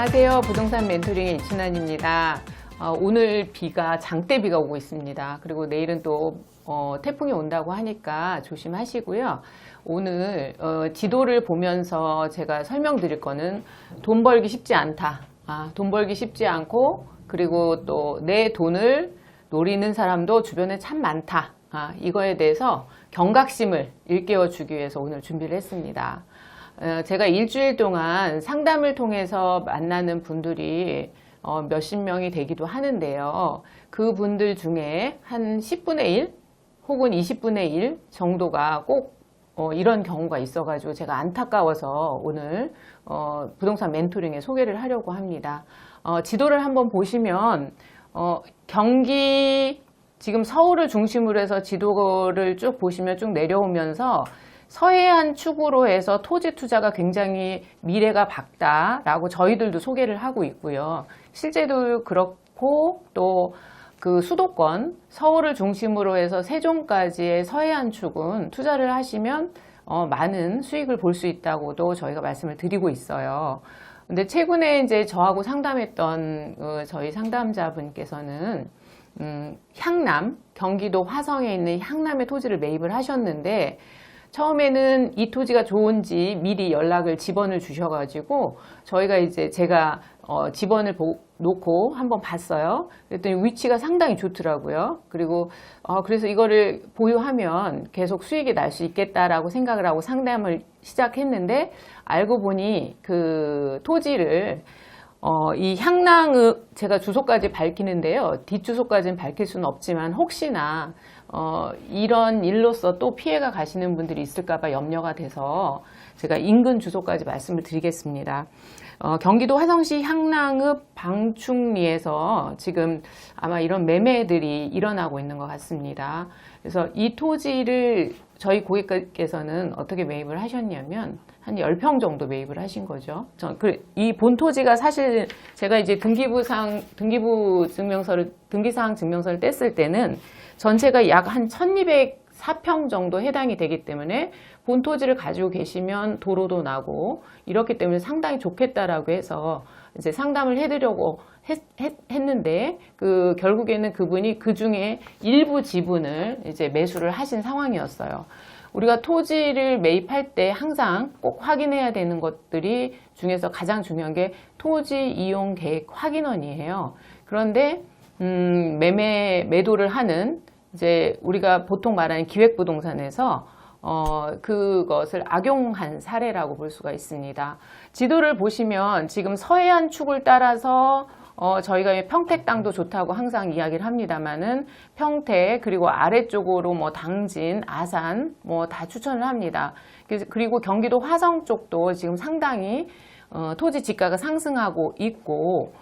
안녕하세요. 부동산 멘토링의 이춘환입니다. 오늘 비가 장대비가 오고 있습니다. 그리고 내일은 또 태풍이 온다고 하니까 조심하시고요. 오늘 지도를 보면서 제가 설명드릴 거는 돈 벌기 쉽지 않다. 돈 벌기 쉽지 않고 그리고 또 내 돈을 노리는 사람도 주변에 참 많다. 이거에 대해서 경각심을 일깨워 주기 위해서 오늘 준비를 했습니다. 제가 일주일 동안 상담을 통해서 만나는 분들이 몇십 명이 되기도 하는데요. 그 분들 중에 한 10분의 1 혹은 20분의 1 정도가 꼭 이런 경우가 있어가지고 제가 안타까워서 오늘 부동산 멘토링에 소개를 하려고 합니다. 지도를 한번 보시면 경기 지금 서울을 중심으로 해서 지도를 쭉 보시면 쭉 내려오면서 서해안 축으로 해서 토지 투자가 굉장히 미래가 밝다라고 저희들도 소개를 하고 있고요. 실제도 그렇고 또 그 수도권 서울을 중심으로 해서 세종까지의 서해안 축은 투자를 하시면 많은 수익을 볼 수 있다고도 저희가 말씀을 드리고 있어요. 근데 최근에 이제 저하고 상담했던 저희 상담자분께서는 향남, 경기도 화성에 있는 향남의 토지를 매입을 하셨는데 처음에는 이 토지가 좋은지 미리 연락을 집원을 주셔가지고 저희가 이제 제가 집원을 놓고 한번 봤어요. 그랬더니 위치가 상당히 좋더라고요. 그리고 그래서 이거를 보유하면 계속 수익이 날 수 있겠다라고 생각을 하고 상담을 시작했는데 알고 보니 그 토지를 이 향낭의 제가 주소까지 밝히는데요. 뒷주소까지는 밝힐 수는 없지만 혹시나 이런 일로서 또 피해가 가시는 분들이 있을까봐 염려가 돼서 제가 인근 주소까지 말씀을 드리겠습니다. 경기도 화성시 향낭읍 방충리에서 지금 아마 이런 매매들이 일어나고 있는 것 같습니다. 그래서 이 토지를 저희 고객께서는 어떻게 매입을 하셨냐면 한 10평 정도 매입을 하신 거죠. 이 본 토지가 사실 제가 이제 등기사항 증명서를 뗐을 때는 전체가 약 한 1204평 정도 해당이 되기 때문에 본 토지를 가지고 계시면 도로도 나고 이렇기 때문에 상당히 좋겠다라고 해서 이제 상담을 해드리려고 했는데 결국에는 그분이 그 중에 일부 지분을 이제 매수를 하신 상황이었어요. 우리가 토지를 매입할 때 항상 꼭 확인해야 되는 것들이 중에서 가장 중요한 게 토지 이용 계획 확인원이에요. 그런데 매도를 하는 이제 우리가 보통 말하는 기획부동산에서 그것을 악용한 사례라고 볼 수가 있습니다. 지도를 보시면 지금 서해안 축을 따라서 저희가 평택 땅도 좋다고 항상 이야기를 합니다만은 평택 그리고 아래쪽으로 뭐 당진, 아산 뭐 다 추천을 합니다. 그리고 경기도 화성 쪽도 지금 상당히 토지 지가가 상승하고 있고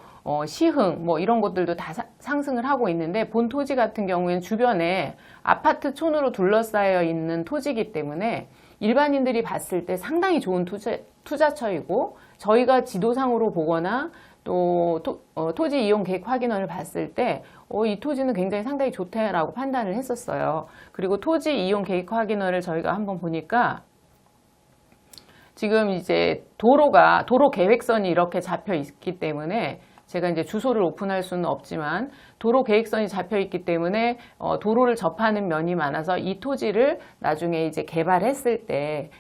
시흥 뭐 이런 것들도 다 상승을 하고 있는데 본 토지 같은 경우에는 주변에 아파트촌으로 둘러싸여 있는 토지이기 때문에 일반인들이 봤을 때 상당히 좋은 투자처이고 저희가 지도상으로 보거나 또 토지 이용 계획 확인원을 봤을 때 이 토지는 굉장히 상당히 좋다라고 판단을 했었어요. 그리고 토지 이용 계획 확인원을 저희가 한번 보니까 지금 이제 도로 계획선이 이렇게 잡혀 있기 때문에 제가 이제 주소를 오픈할 수는 없지만 도로 계획선이 잡혀 있기 때문에 도로를 접하는 면이 많아서 이 토지를 나중에 이제 개발했을 때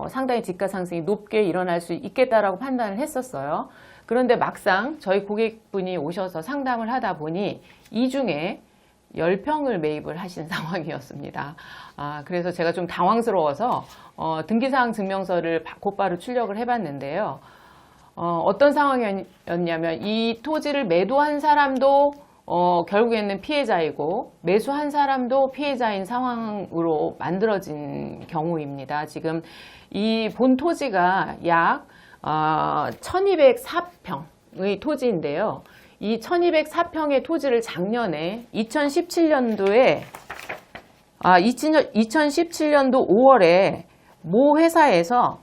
상당히 지가 상승이 높게 일어날 수 있겠다라고 판단을 했었어요. 그런데 막상 저희 고객분이 오셔서 상담을 하다 보니 이 중에 10평을 매입을 하신 상황이었습니다. 그래서 제가 좀 당황스러워서 등기사항 증명서를 곧바로 출력을 해봤는데요. 어떤 상황이었냐면 이 토지를 매도한 사람도 결국에는 피해자이고 매수한 사람도 피해자인 상황으로 만들어진 경우입니다. 지금 이 본 토지가 약 1204평의 토지인데요. 이 1204평의 토지를 작년에 2017년도 5월에 모 회사에서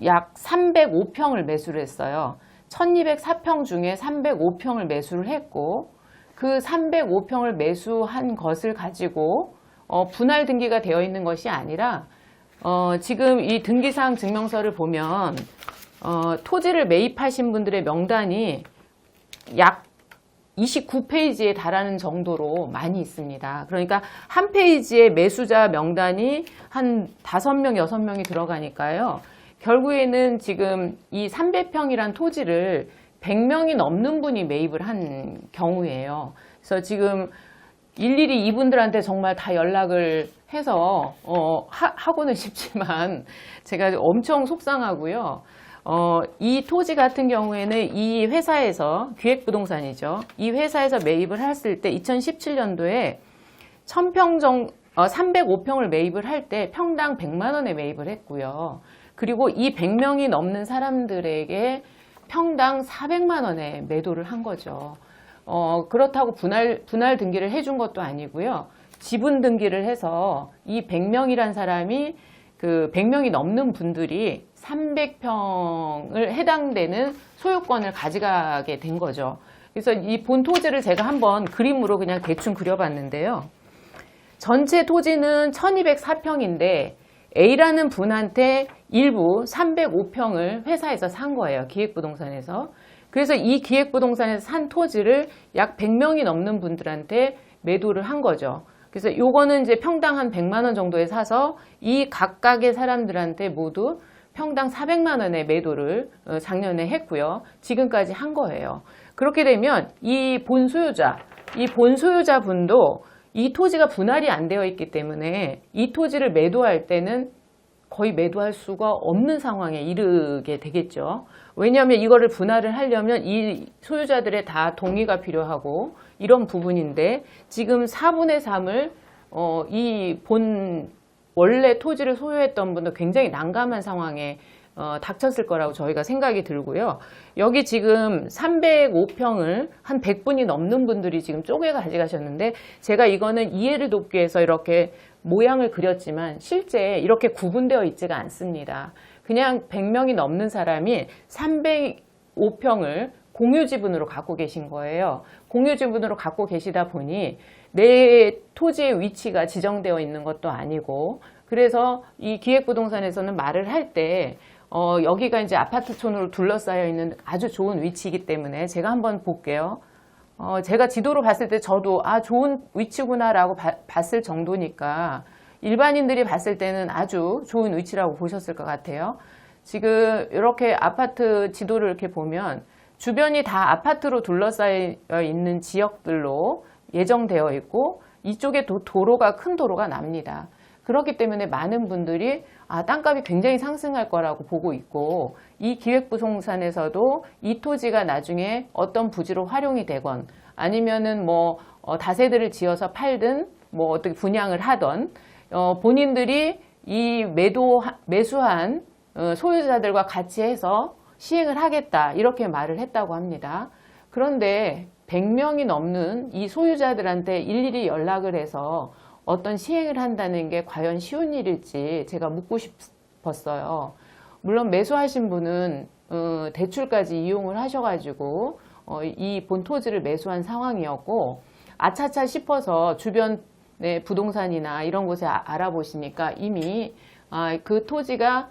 약 305평을 매수를 했어요. 1204평 중에 305평을 매수를 했고 그 305평을 매수한 것을 가지고 분할 등기가 되어 있는 것이 아니라 지금 이 등기사항 증명서를 보면 토지를 매입하신 분들의 명단이 약 29페이지에 달하는 정도로 많이 있습니다. 그러니까 한 페이지에 매수자 명단이 한 5명, 6명이 들어가니까요. 결국에는 지금 이 300평이란 토지를 100명이 넘는 분이 매입을 한 경우예요. 그래서 지금 일일이 이분들한테 정말 다 연락을 해서 하고는 싶지만 제가 엄청 속상하고요. 이 토지 같은 경우에는 이 회사에서 기획부동산이죠. 이 회사에서 매입을 했을 때 2017년도에 305평을 매입을 할 때 평당 100만 원에 매입을 했고요. 그리고 이 100명이 넘는 사람들에게 평당 400만 원에 매도를 한 거죠. 그렇다고 분할 등기를 해준 것도 아니고요. 지분 등기를 해서 이 100명이란 사람이 그 100명이 넘는 분들이 300평을 해당되는 소유권을 가져가게 된 거죠. 그래서 이 본 토지를 제가 한번 그림으로 그냥 대충 그려봤는데요. 전체 토지는 1204평인데 A라는 분한테 일부 305평을 회사에서 산 거예요. 기획부동산에서. 그래서 이 기획부동산에서 산 토지를 약 100명이 넘는 분들한테 매도를 한 거죠. 그래서 요거는 이제 평당 한 100만 원 정도에 사서 이 각각의 사람들한테 모두 평당 400만 원의 매도를 작년에 했고요. 지금까지 한 거예요. 그렇게 되면 이 본소유자 분도 이 토지가 분할이 안 되어 있기 때문에 이 토지를 매도할 때는 거의 매도할 수가 없는 상황에 이르게 되겠죠. 왜냐하면 이거를 분할을 하려면 이 소유자들의 다 동의가 필요하고 이런 부분인데 지금 4분의 3을 원래 토지를 소유했던 분도 굉장히 난감한 상황에 닥쳤을 거라고 저희가 생각이 들고요. 여기 지금 305평을 한 100분이 넘는 분들이 지금 쪼개 가져가셨는데 제가 이거는 이해를 돕기 위해서 이렇게 모양을 그렸지만 실제 이렇게 구분되어 있지가 않습니다. 그냥 100명이 넘는 사람이 305평을 공유지분으로 갖고 계신 거예요. 공유지분으로 갖고 계시다 보니 내 토지의 위치가 지정되어 있는 것도 아니고 그래서 이 기획부동산에서는 말을 할 때 여기가 이제 아파트촌으로 둘러싸여 있는 아주 좋은 위치이기 때문에 제가 한번 볼게요. 제가 지도로 봤을 때 저도 좋은 위치구나라고 봤을 정도니까 일반인들이 봤을 때는 아주 좋은 위치라고 보셨을 것 같아요. 지금 이렇게 아파트 지도를 이렇게 보면 주변이 다 아파트로 둘러싸여 있는 지역들로 예정되어 있고 이쪽에 도로가 큰 도로가 납니다. 그렇기 때문에 많은 분들이 땅값이 굉장히 상승할 거라고 보고 있고 이 기획부동산에서도 이 토지가 나중에 어떤 부지로 활용이 되건 아니면은 다세대를 지어서 팔든 어떻게 분양을 하던 본인들이 이 매수한 소유자들과 같이 해서 시행을 하겠다 이렇게 말을 했다고 합니다. 그런데 100명이 넘는 이 소유자들한테 일일이 연락을 해서 어떤 시행을 한다는 게 과연 쉬운 일일지 제가 묻고 싶었어요. 물론 매수하신 분은 대출까지 이용을 하셔가지고 이 본 토지를 매수한 상황이었고 아차차 싶어서 주변의 부동산이나 이런 곳에 알아보시니까 이미 그 토지가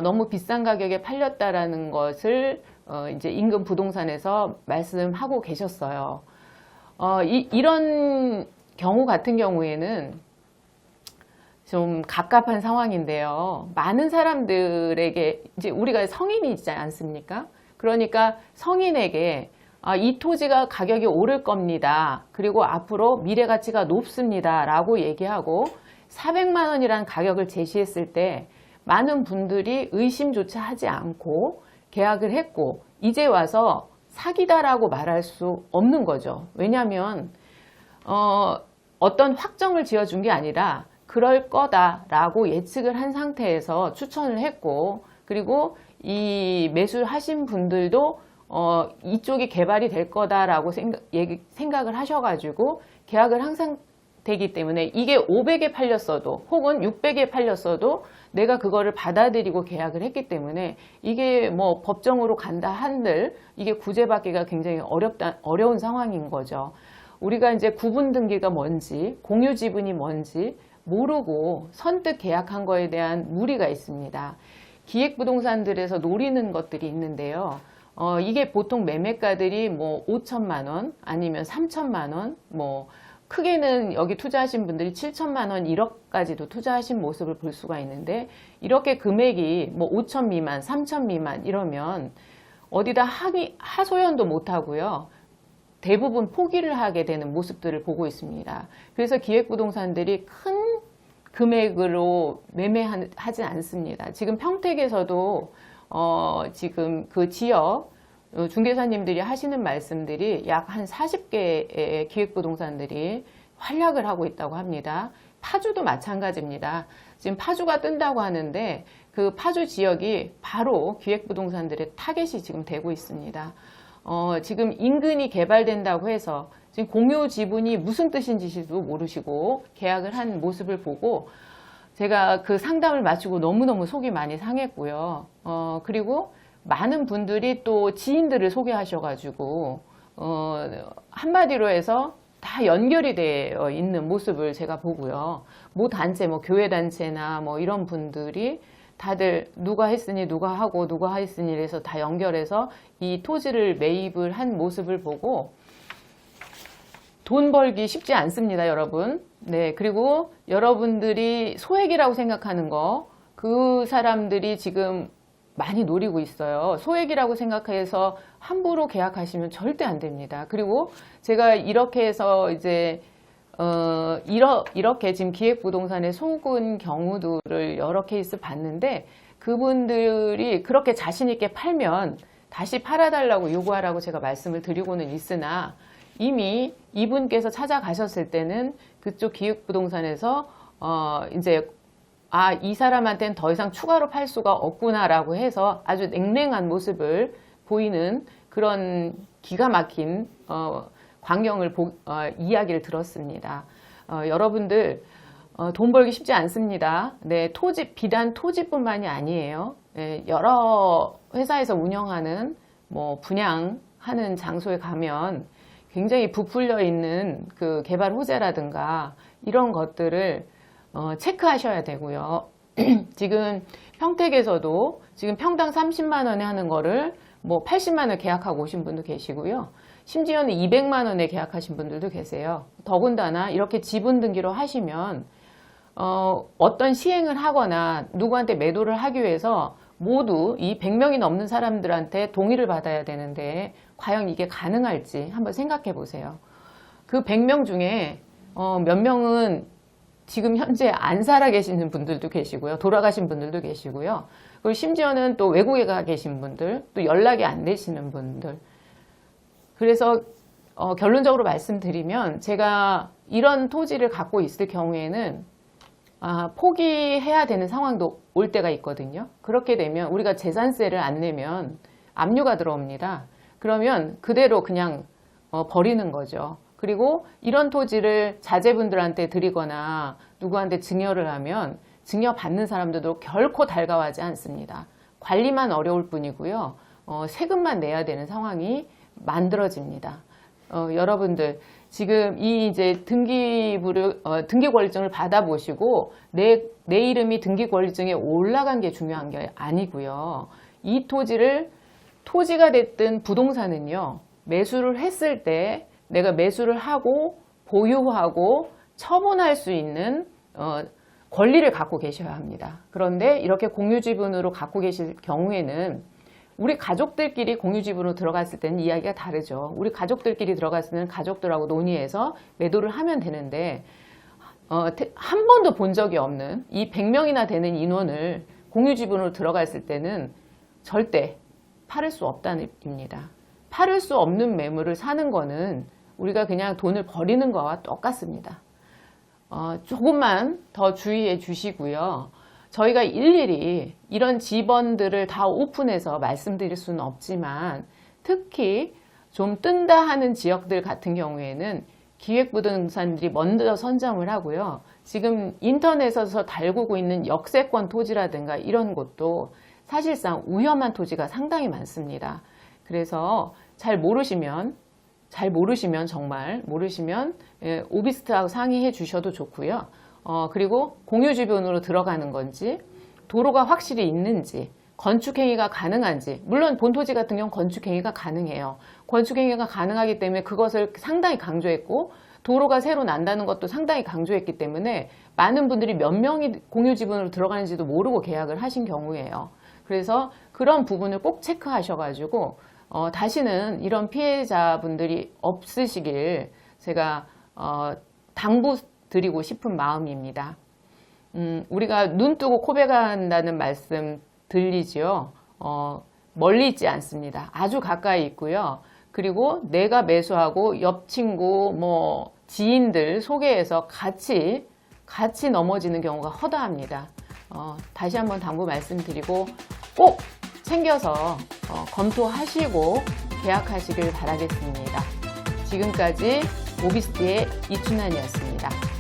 너무 비싼 가격에 팔렸다라는 것을 이제 인근 부동산에서 말씀하고 계셨어요. 이런 경우 같은 경우에는 좀 갑갑한 상황인데요. 많은 사람들에게 이제 우리가 성인이지 않습니까? 그러니까 성인에게 이 토지가 가격이 오를 겁니다. 그리고 앞으로 미래 가치가 높습니다. 라고 얘기하고 400만 원이라는 가격을 제시했을 때 많은 분들이 의심조차 하지 않고 계약을 했고 이제 와서 사기다라고 말할 수 없는 거죠. 왜냐하면 어떤 확정을 지어준 게 아니라 그럴 거다라고 예측을 한 상태에서 추천을 했고 그리고 이 매수하신 분들도 이쪽이 개발이 될 거다라고 생각을 하셔가지고 계약을 항상 되기 때문에 이게 500에 팔렸어도 혹은 600에 팔렸어도 내가 그거를 받아들이고 계약을 했기 때문에 이게 법정으로 간다 한들 이게 구제받기가 굉장히 어려운 상황인 거죠. 우리가 이제 구분 등기가 뭔지 공유 지분이 뭔지 모르고 선뜻 계약한 거에 대한 무리가 있습니다. 기획부동산들에서 노리는 것들이 있는데요. 이게 보통 매매가들이 뭐 5천만 원 아니면 3천만 원, 뭐 크게는 여기 투자하신 분들이 7천만 원, 1억까지도 투자하신 모습을 볼 수가 있는데, 이렇게 금액이 뭐 5천 미만, 3천 미만 이러면 어디다 하소연도 못 하고요. 대부분 포기를 하게 되는 모습들을 보고 있습니다. 그래서 기획부동산들이 큰 금액으로 매매하지 않습니다. 지금 평택에서도 지금 그 지역 중개사님들이 하시는 말씀들이 약 한 40개의 기획부동산들이 활약을 하고 있다고 합니다. 파주도 마찬가지입니다. 지금 파주가 뜬다고 하는데 그 파주 지역이 바로 기획부동산들의 타겟이 지금 되고 있습니다. 지금 인근이 개발된다고 해서 지금 공유 지분이 무슨 뜻인지도 모르시고 계약을 한 모습을 보고 제가 그 상담을 마치고 너무너무 속이 많이 상했고요. 그리고 많은 분들이 또 지인들을 소개하셔가지고 한마디로 해서 다 연결이 되어 있는 모습을 제가 보고요. 모 단체, 뭐 교회 단체나 뭐 이런 분들이 다들 누가 했으니 누가 하고 누가 했으니 해서 다 연결해서 이 토지를 매입을 한 모습을 보고 돈 벌기 쉽지 않습니다, 여러분. 네, 그리고 여러분들이 소액이라고 생각하는 거, 그 사람들이 지금 많이 노리고 있어요. 소액이라고 생각해서 함부로 계약하시면 절대 안 됩니다. 그리고 제가 이렇게 해서 이제 이렇게 지금 기획부동산에 속은 경우들을 여러 케이스 봤는데, 그분들이 그렇게 자신 있게 팔면 다시 팔아달라고 요구하라고 제가 말씀을 드리고는 있으나, 이미 이분께서 찾아가셨을 때는 그쪽 기획부동산에서 이제 이 사람한테는 더 이상 추가로 팔 수가 없구나라고 해서 아주 냉랭한 모습을 보이는 그런 기가 막힌 광경을 이야기를 들었습니다. 여러분들 돈 벌기 쉽지 않습니다. 네, 비단 토지뿐만이 아니에요. 네, 여러 회사에서 운영하는 뭐 분양하는 장소에 가면 굉장히 부풀려 있는 그 개발 호재라든가 이런 것들을 체크하셔야 되고요. 지금 평택에서도 지금 평당 30만 원에 하는 거를 뭐 80만 원 계약하고 오신 분도 계시고요. 심지어는 200만 원에 계약하신 분들도 계세요. 더군다나 이렇게 지분 등기로 하시면 어떤 시행을 하거나 누구한테 매도를 하기 위해서 모두 이 100명이 넘는 사람들한테 동의를 받아야 되는데 과연 이게 가능할지 한번 생각해 보세요. 그 100명 중에 몇 명은 지금 현재 안 살아 계시는 분들도 계시고요. 돌아가신 분들도 계시고요. 그리고 심지어는 또 외국에 가 계신 분들, 또 연락이 안 되시는 분들. 그래서 결론적으로 말씀드리면 제가 이런 토지를 갖고 있을 경우에는 포기해야 되는 상황도 올 때가 있거든요. 그렇게 되면 우리가 재산세를 안 내면 압류가 들어옵니다. 그러면 그대로 그냥 버리는 거죠. 그리고 이런 토지를 자제분들한테 드리거나 누구한테 증여를 하면 증여받는 사람들도 결코 달가워하지 않습니다. 관리만 어려울 뿐이고요. 세금만 내야 되는 상황이 만들어집니다. 여러분들 지금 이 이제 등기 권리증을 받아보시고 내 이름이 등기 권리증에 올라간 게 중요한 게 아니고요. 이 토지가 됐든 부동산은요, 매수를 했을 때 내가 매수를 하고 보유하고 처분할 수 있는 권리를 갖고 계셔야 합니다. 그런데 이렇게 공유지분으로 갖고 계실 경우에는 우리 가족들끼리 공유지분으로 들어갔을 때는 이야기가 다르죠. 우리 가족들끼리 들어갔을 때는 가족들하고 논의해서 매도를 하면 되는데 한 번도 본 적이 없는 이 100명이나 되는 인원을 공유지분으로 들어갔을 때는 절대 팔을 수 없다는 입니다. 팔을 수 없는 매물을 사는 거는 우리가 그냥 돈을 버리는 거와 똑같습니다. 조금만 더 주의해 주시고요. 저희가 일일이 이런 지번들을 다 오픈해서 말씀드릴 수는 없지만 특히 좀 뜬다 하는 지역들 같은 경우에는 기획부동산들이 먼저 선점을 하고요. 지금 인터넷에서 달구고 있는 역세권 토지라든가 이런 곳도 사실상 위험한 토지가 상당히 많습니다. 그래서 잘 모르시면 정말 모르시면 오비스트하고 상의해 주셔도 좋고요. 그리고 공유주변으로 들어가는 건지 도로가 확실히 있는지, 건축행위가 가능한지, 물론 본토지 같은 경우는 건축행위가 가능해요. 건축행위가 가능하기 때문에 그것을 상당히 강조했고, 도로가 새로 난다는 것도 상당히 강조했기 때문에 많은 분들이 몇 명이 공유지분으로 들어가는지도 모르고 계약을 하신 경우예요. 그래서 그런 부분을 꼭 체크하셔가지고 다시는 이런 피해자분들이 없으시길 제가 당부드리고 싶은 마음입니다. 우리가 눈 뜨고 코베간다는 말씀 들리지요. 멀리 있지 않습니다. 아주 가까이 있고요. 그리고 내가 매수하고 옆 친구, 지인들 소개해서 같이 넘어지는 경우가 허다합니다. 다시 한번 당부 말씀드리고 꼭 챙겨서 검토하시고 계약하시길 바라겠습니다. 지금까지 오비스티의 이춘환이었습니다.